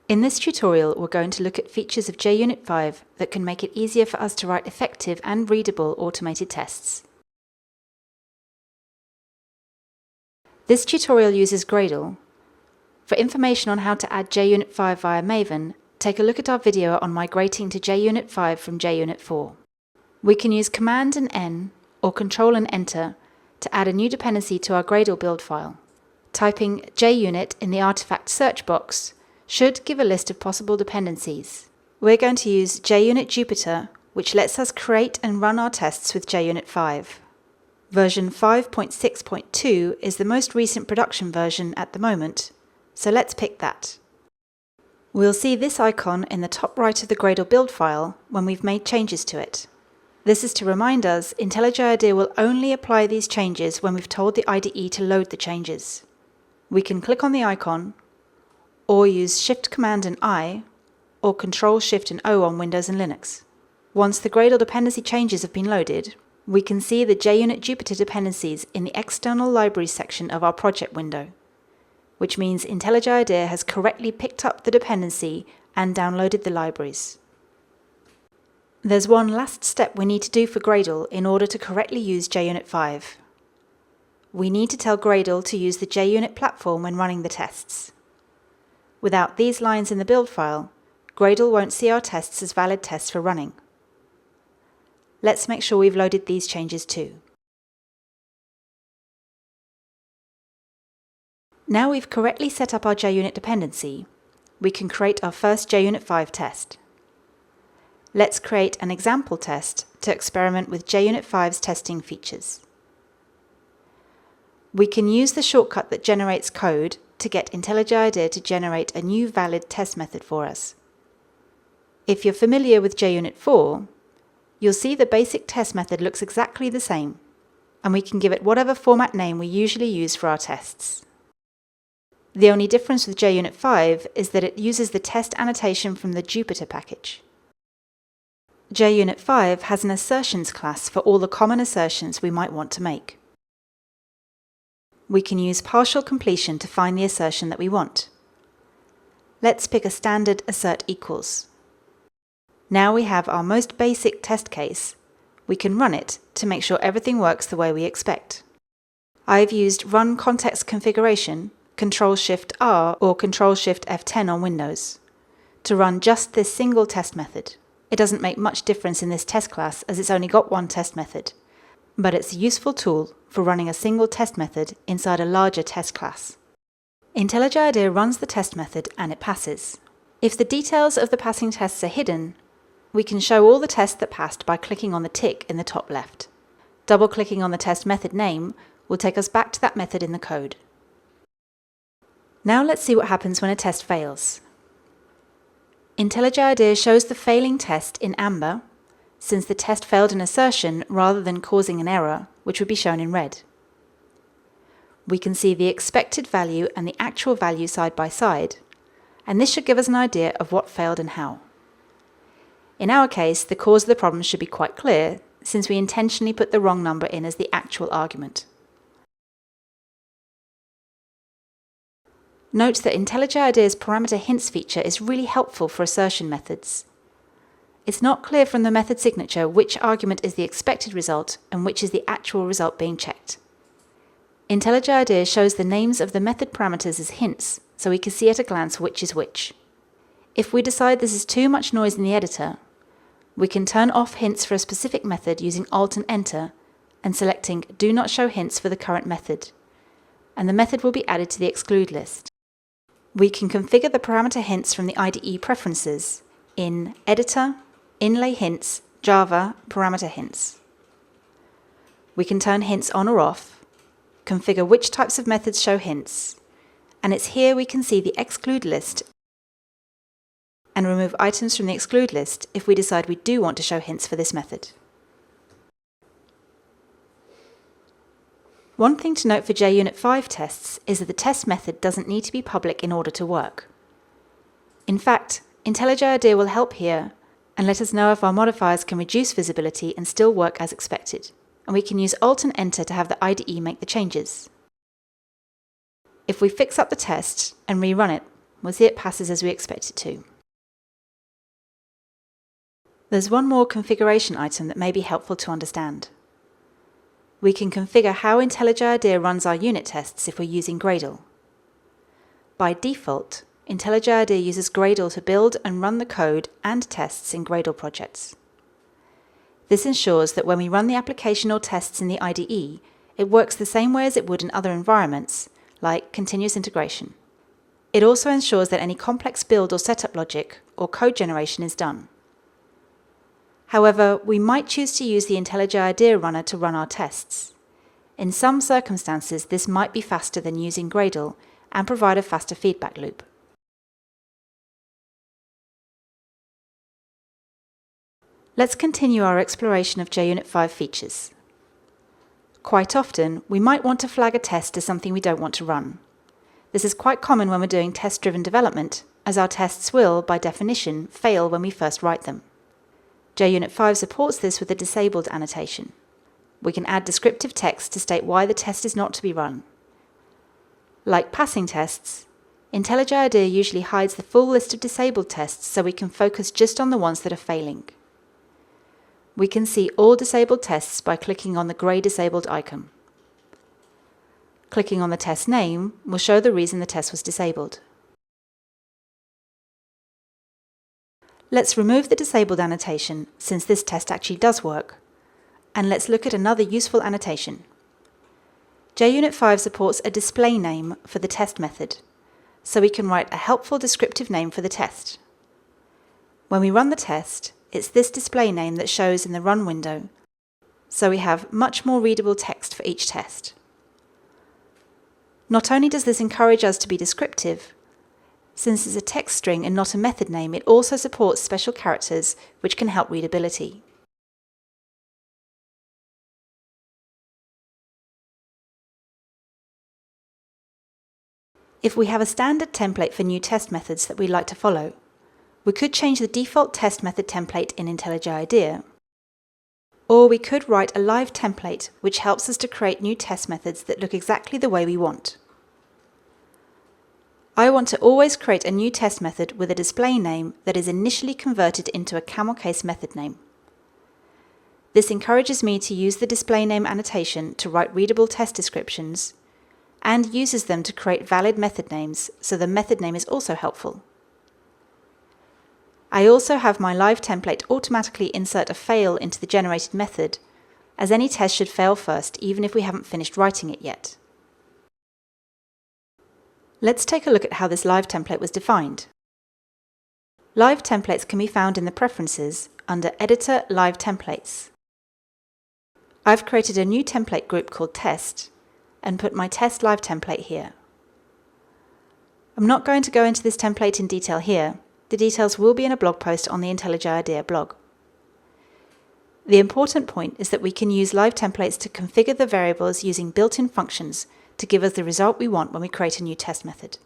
In this tutorial, we're going to look at features of JUnit 5 that can make it easier for us to write effective and readable automated tests. This tutorial uses Gradle. For information on how to add JUnit 5 via Maven, take a look at our video on migrating to JUnit 5 from JUnit 4. We can use Command and N or Control and Enter to add a new dependency to our Gradle build file. Typing JUnit in the artifact search box should give a list of possible dependencies. We're going to use JUnit Jupyter, which lets us create and run our tests with JUnit 5. Version 5.6.2 is the most recent production version at the moment, so let's pick that. We'll see this icon in the top right of the Gradle build file when we've made changes to it. This is to remind us IntelliJ IDEA will only apply these changes when we've told the IDE to load the changes. We can click on the icon, or use Shift Command and I, or Control Shift and O on Windows and Linux. Once the Gradle dependency changes have been loaded, we can see the JUnit Jupyter dependencies in the External Libraries section of our project window, which means IntelliJ IDEA has correctly picked up the dependency and downloaded the libraries. There's one last step we need to do for Gradle in order to correctly use JUnit 5. We need to tell Gradle to use the JUnit platform when running the tests. Without these lines in the build file, Gradle won't see our tests as valid tests for running. Let's make sure we've loaded these changes too. Now we've correctly set up our JUnit dependency, we can create our first JUnit 5 test. Let's create an example test to experiment with JUnit 5's testing features. We can use the shortcut that generates code to get IntelliJ IDEA to generate a new valid test method for us. If you're familiar with JUnit 4, you'll see the basic test method looks exactly the same, and we can give it whatever format name we usually use for our tests. The only difference with JUnit 5 is that it uses the test annotation from the Jupyter package. JUnit 5 has an Assertions class for all the common assertions we might want to make. We can use partial completion to find the assertion that we want. Let's pick a standard assert equals. Now we have our most basic test case. We can run it to make sure everything works the way we expect. I've used Run Context Configuration, Ctrl-Shift-R or Ctrl-Shift-F10 on Windows, to run just this single test method. It doesn't make much difference in this test class as it's only got one test method, but it's a useful tool for running a single test method inside a larger test class. IntelliJ IDEA runs the test method and it passes. If the details of the passing tests are hidden, we can show all the tests that passed by clicking on the tick in the top left. Double-clicking on the test method name will take us back to that method in the code. Now let's see what happens when a test fails. IntelliJ IDEA shows the failing test in amber, since the test failed an assertion rather than causing an error, which would be shown in red. We can see the expected value and the actual value side by side, and this should give us an idea of what failed and how. In our case, the cause of the problem should be quite clear, since we intentionally put the wrong number in as the actual argument. Note that IntelliJ IDEA's parameter hints feature is really helpful for assertion methods. It's not clear from the method signature which argument is the expected result and which is the actual result being checked. IntelliJ IDEA shows the names of the method parameters as hints, so we can see at a glance which is which. If we decide this is too much noise in the editor, we can turn off hints for a specific method using Alt and Enter and selecting Do Not Show Hints for the current method, and the method will be added to the exclude list. We can configure the parameter hints from the IDE preferences in Editor, Inlay Hints, Java, Parameter Hints. We can turn hints on or off, configure which types of methods show hints, and it's here we can see the exclude list and remove items from the exclude list if we decide we do want to show hints for this method. One thing to note for JUnit 5 tests is that the test method doesn't need to be public in order to work. In fact, IntelliJ IDEA will help here and let us know if our modifiers can reduce visibility and still work as expected, and we can use Alt and Enter to have the IDE make the changes. If we fix up the test and rerun it, We'll see it passes as we expect it to. There's one more configuration item that may be helpful to understand. We can configure how IntelliJ runs our unit tests if we're using Gradle. By default, IntelliJ uses Gradle to build and run the code and tests in Gradle projects. This ensures that when we run the application or tests in the IDE, it works the same way as it would in other environments, like continuous integration. It also ensures that any complex build or setup logic or code generation is done. However, we might choose to use the IntelliJ runner to run our tests. In some circumstances, this might be faster than using Gradle and provide a faster feedback loop. Let's continue our exploration of JUnit 5 features. Quite often, we might want to flag a test as something we don't want to run. This is quite common when we're doing test-driven development, as our tests will, by definition, fail when we first write them. JUnit 5 supports this with a disabled annotation. We can add descriptive text to state why the test is not to be run. Like passing tests, IntelliJ usually hides the full list of disabled tests so we can focus just on the ones that are failing. We can see all disabled tests by clicking on the grey disabled icon. Clicking on the test name will show the reason the test was disabled. Let's remove the disabled annotation, since this test actually does work, and let's look at another useful annotation. JUnit 5 supports a display name for the test method, so we can write a helpful descriptive name for the test. When we run the test, it's this display name that shows in the run window, so we have much more readable text for each test. Not only does this encourage us to be descriptive, since it's a text string and not a method name, it also supports special characters which can help readability. If we have a standard template for new test methods that we'd like to follow, we could change the default test method template in IntelliJ, or we could write a live template which helps us to create new test methods that look exactly the way we want. I want to always create a new test method with a display name that is initially converted into a camel case method name. This encourages me to use the display name annotation to write readable test descriptions and uses them to create valid method names, so the method name is also helpful. I also have my live template automatically insert a fail into the generated method, as any test should fail first even if we haven't finished writing it yet. Let's take a look at how this live template was defined. Live templates can be found in the Preferences under Editor Live Templates. I've created a new template group called Test and put my test live template here. I'm not going to go into this template in detail here. The details will be in a blog post on the IntelliJ blog. The important point is that we can use live templates to configure the variables using built-in functions to give us the result we want when we create a new test method.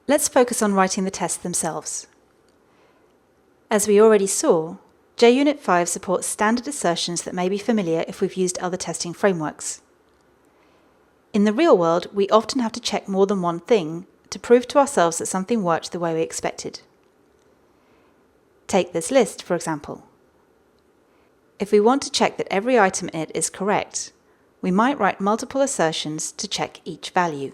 Let's focus on writing the tests themselves. As we already saw, JUnit 5 supports standard assertions that may be familiar if we've used other testing frameworks. In the real world, we often have to check more than one thing to prove to ourselves that something worked the way we expected. Take this list, for example. If we want to check that every item in it is correct, we might write multiple assertions to check each value.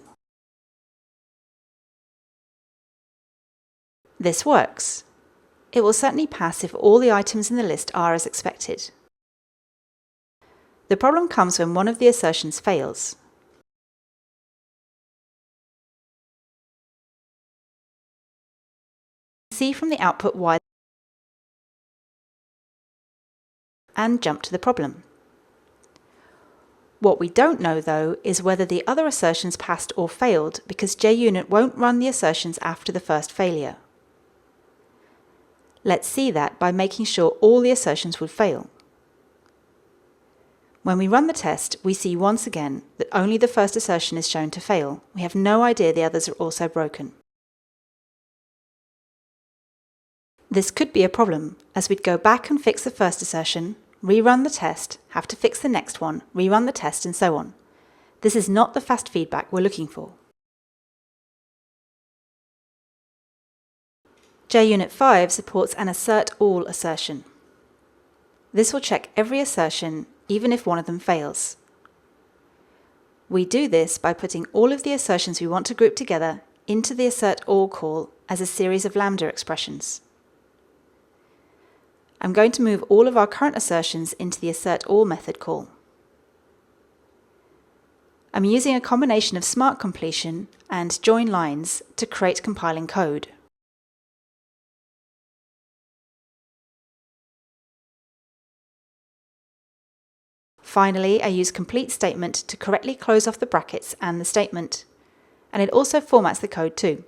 This works. It will certainly pass if all the items in the list are as expected. The problem comes when one of the assertions fails. See from the output why and jump to the problem. What we don't know, though, is whether the other assertions passed or failed, because JUnit won't run the assertions after the first failure. Let's see that by making sure all the assertions would fail. When we run the test, we see once again that only the first assertion is shown to fail. We have no idea the others are also broken. This could be a problem, as we'd go back and fix the first assertion, rerun the test, have to fix the next one, rerun the test, and so on. This is not the fast feedback we're looking for. JUnit 5 supports an assert all assertion. This will check every assertion, even if one of them fails. We do this by putting all of the assertions we want to group together into the assert all call as a series of lambda expressions. I'm going to move all of our current assertions into the assert all method call. I'm using a combination of smart completion and join lines to create compiling code. Finally, I use complete statement to correctly close off the brackets and the statement, and it also formats the code too.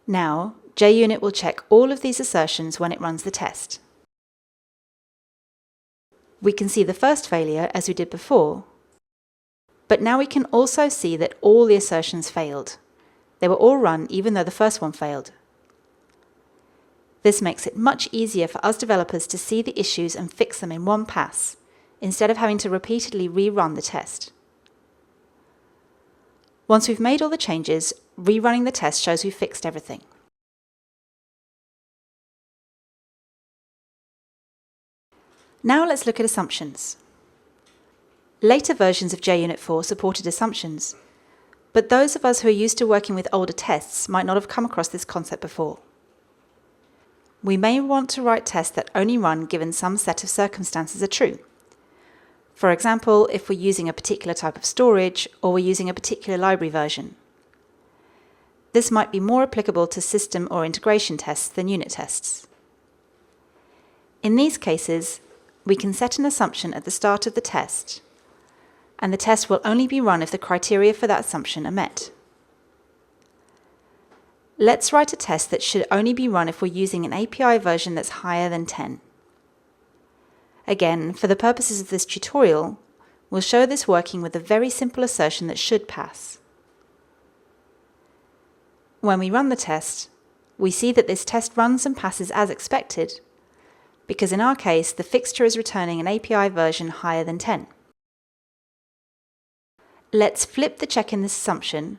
Now, JUnit will check all of these assertions when it runs the test. We can see the first failure as we did before, but now we can also see that all the assertions failed. They were all run even though the first one failed. This makes it much easier for us developers to see the issues and fix them in one pass, instead of having to repeatedly rerun the test. Once we've made all the changes, rerunning the test shows we've fixed everything. Now let's look at assumptions. Later versions of JUnit 4 supported assumptions, but those of us who are used to working with older tests might not have come across this concept before. We may want to write tests that only run given some set of circumstances are true. For example, if we're using a particular type of storage or we're using a particular library version. This might be more applicable to system or integration tests than unit tests. In these cases, we can set an assumption at the start of the test, and the test will only be run if the criteria for that assumption are met. Let's write a test that should only be run if we're using an API version that's higher than 10. Again, for the purposes of this tutorial, we'll show this working with a very simple assertion that should pass. When we run the test, we see that this test runs and passes as expected, because in our case, the fixture is returning an API version higher than 10. Let's flip the check in this assumption,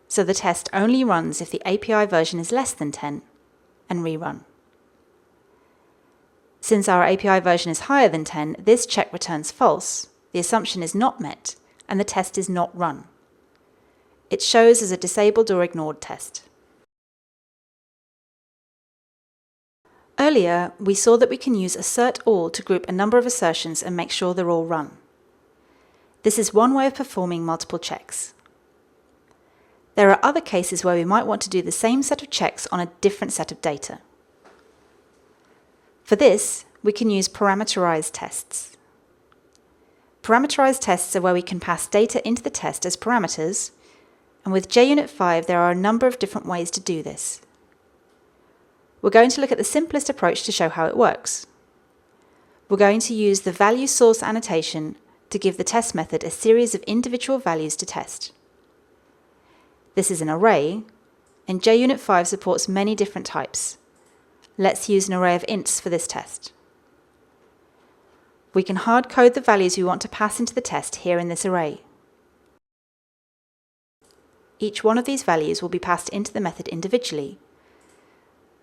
so the test only runs if the API version is less than 10, and rerun. Since our API version is higher than 10, this check returns false, the assumption is not met, and the test is not run. It shows as a disabled or ignored test. Earlier, we saw that we can use assert all to group a number of assertions and make sure they're all run. This is one way of performing multiple checks. There are other cases where we might want to do the same set of checks on a different set of data. For this, we can use parameterized tests. Parameterized tests are where we can pass data into the test as parameters, and with JUnit 5 there are a number of different ways to do this. We're going to look at the simplest approach to show how it works. We're going to use the value source annotation to give the test method a series of individual values to test. This is an array, and JUnit 5 supports many different types. Let's use an array of ints for this test. We can hard code the values we want to pass into the test here in this array. Each one of these values will be passed into the method individually,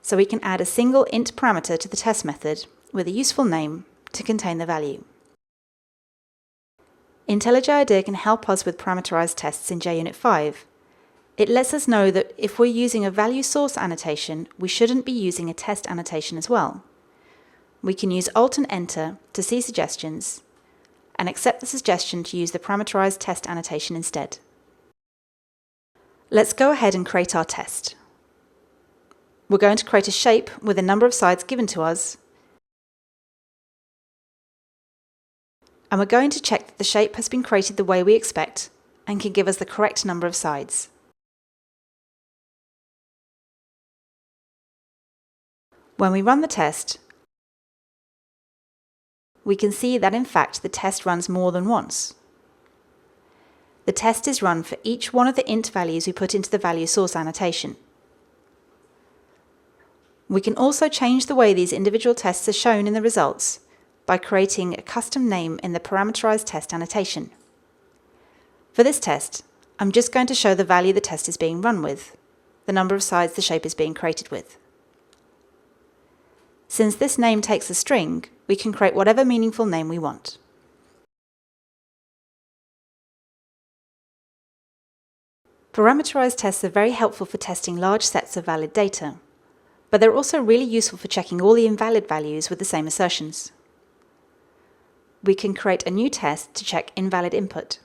so we can add a single int parameter to the test method with a useful name to contain the value. IntelliJ IDEA can help us with parameterized tests in JUnit 5. It lets us know that if we're using a value source annotation, we shouldn't be using a test annotation as well. We can use Alt and Enter to see suggestions, and accept the suggestion to use the parameterized test annotation instead. Let's go ahead and create our test. We're going to create a shape with a number of sides given to us, and we're going to check that the shape has been created the way we expect and can give us the correct number of sides. When we run the test, we can see that in fact the test runs more than once. The test is run for each one of the int values we put into the value source annotation. We can also change the way these individual tests are shown in the results by creating a custom name in the parameterized test annotation. For this test, I'm just going to show the value the test is being run with, the number of sides the shape is being created with. Since this name takes a string, we can create whatever meaningful name we want. Parameterized tests are very helpful for testing large sets of valid data, but they're also really useful for checking all the invalid values with the same assertions. We can create a new test to check invalid input.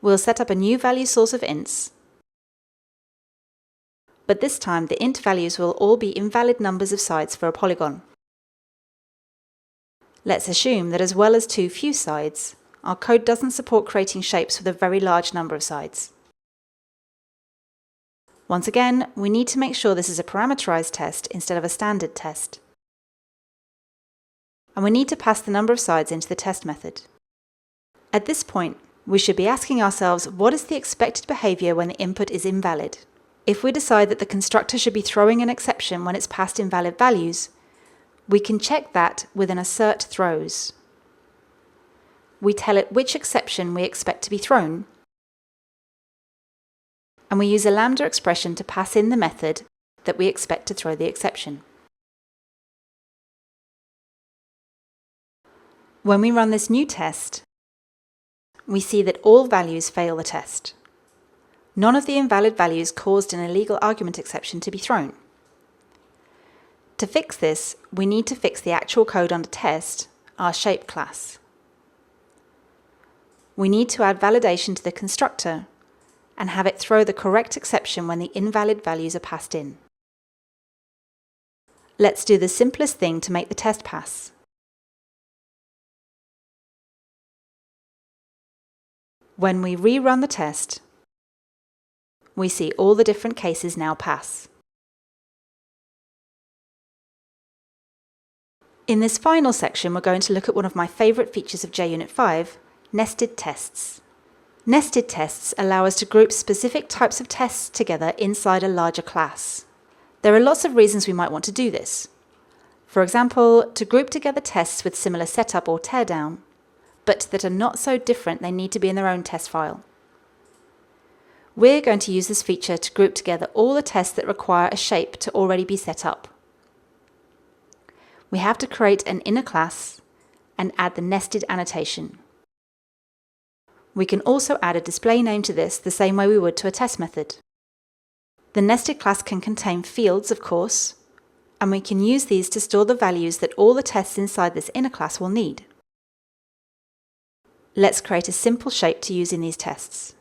We'll set up a new value source of ints, but this time the int values will all be invalid numbers of sides for a polygon. Let's assume that as well as too few sides, our code doesn't support creating shapes with a very large number of sides. Once again, we need to make sure this is a parameterized test instead of a standard test. And we need to pass the number of sides into the test method. At this point, we should be asking ourselves what is the expected behavior when the input is invalid. If we decide that the constructor should be throwing an exception when it's passed invalid values, we can check that with an assert throws. We tell it which exception we expect to be thrown, and we use a lambda expression to pass in the method that we expect to throw the exception. When we run this new test, we see that all values fail the test. None of the invalid values caused an illegal argument exception to be thrown. To fix this, we need to fix the actual code under test, our shape class. We need to add validation to the constructor and have it throw the correct exception when the invalid values are passed in. Let's do the simplest thing to make the test pass. When we rerun the test, we see all the different cases now pass. In this final section, we're going to look at one of my favourite features of JUnit 5, nested tests. Nested tests allow us to group specific types of tests together inside a larger class. There are lots of reasons we might want to do this. For example, to group together tests with similar setup or teardown, but that are not so different they need to be in their own test file. We're going to use this feature to group together all the tests that require a shape to already be set up. We have to create an inner class and add the nested annotation. We can also add a display name to this the same way we would to a test method. The nested class can contain fields, of course, and we can use these to store the values that all the tests inside this inner class will need. Let's create a simple shape to use in these tests.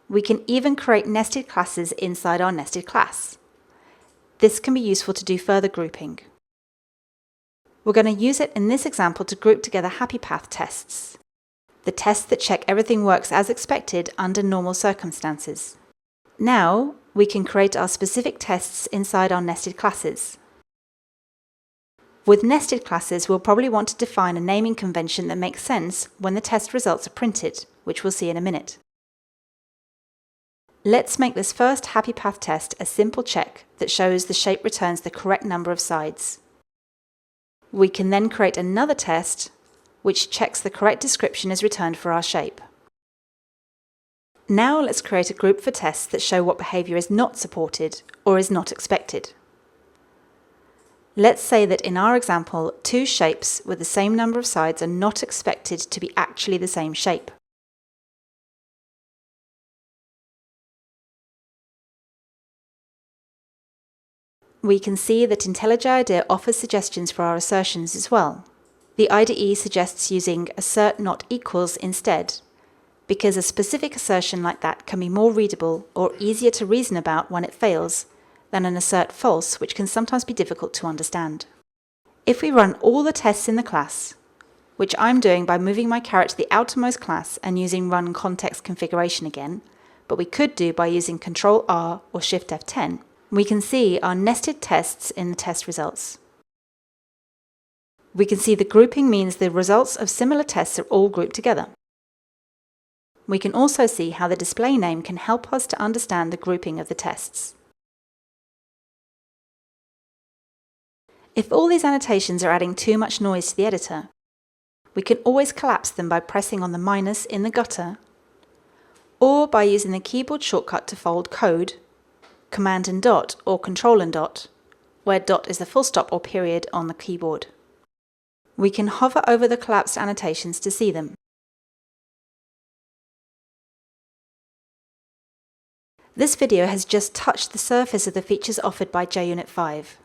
We can even create nested classes inside our nested class. This can be useful to do further grouping. We're going to use it in this example to group together happy path tests, the tests that check everything works as expected under normal circumstances. Now, we can create our specific tests inside our nested classes. With nested classes, we'll probably want to define a naming convention that makes sense when the test results are printed, which we'll see in a minute. Let's make this first happy path test a simple check that shows the shape returns the correct number of sides. We can then create another test which checks the correct description is returned for our shape. Now let's create a group for tests that show what behavior is not supported or is not expected. Let's say that in our example, two shapes with the same number of sides are not expected to be actually the same shape. We can see that IntelliJ offers suggestions for our assertions as well. The IDE suggests using assert not equals instead, because a specific assertion like that can be more readable or easier to reason about when it fails than an assert false, which can sometimes be difficult to understand. If we run all the tests in the class, which I'm doing by moving my caret to the outermost class and using run context configuration again, but we could do by using Ctrl-R or Shift-F10, we can see our nested tests in the test results. We can see the grouping means the results of similar tests are all grouped together. We can also see how the display name can help us to understand the grouping of the tests. If all these annotations are adding too much noise to the editor, We can always collapse them by pressing on the minus in the gutter, or by using the keyboard shortcut to fold code, Command and dot or Control and dot, where dot is the full stop or period on the keyboard. We can hover over the collapsed annotations to see them. This video has just touched the surface of the features offered by JUnit 5.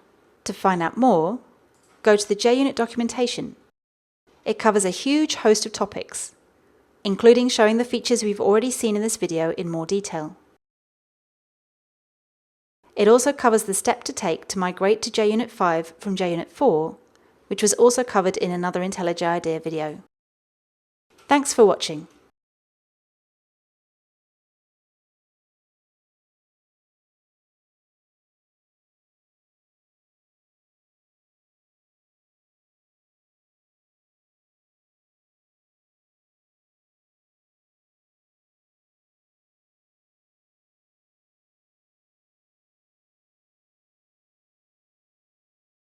To find out more, go to the JUnit documentation. It covers a huge host of topics, including showing the features we've already seen in this video in more detail. It also covers the step to take to migrate to JUnit 5 from JUnit 4, which was also covered in another IntelliJ IDEA video. Thanks for watching.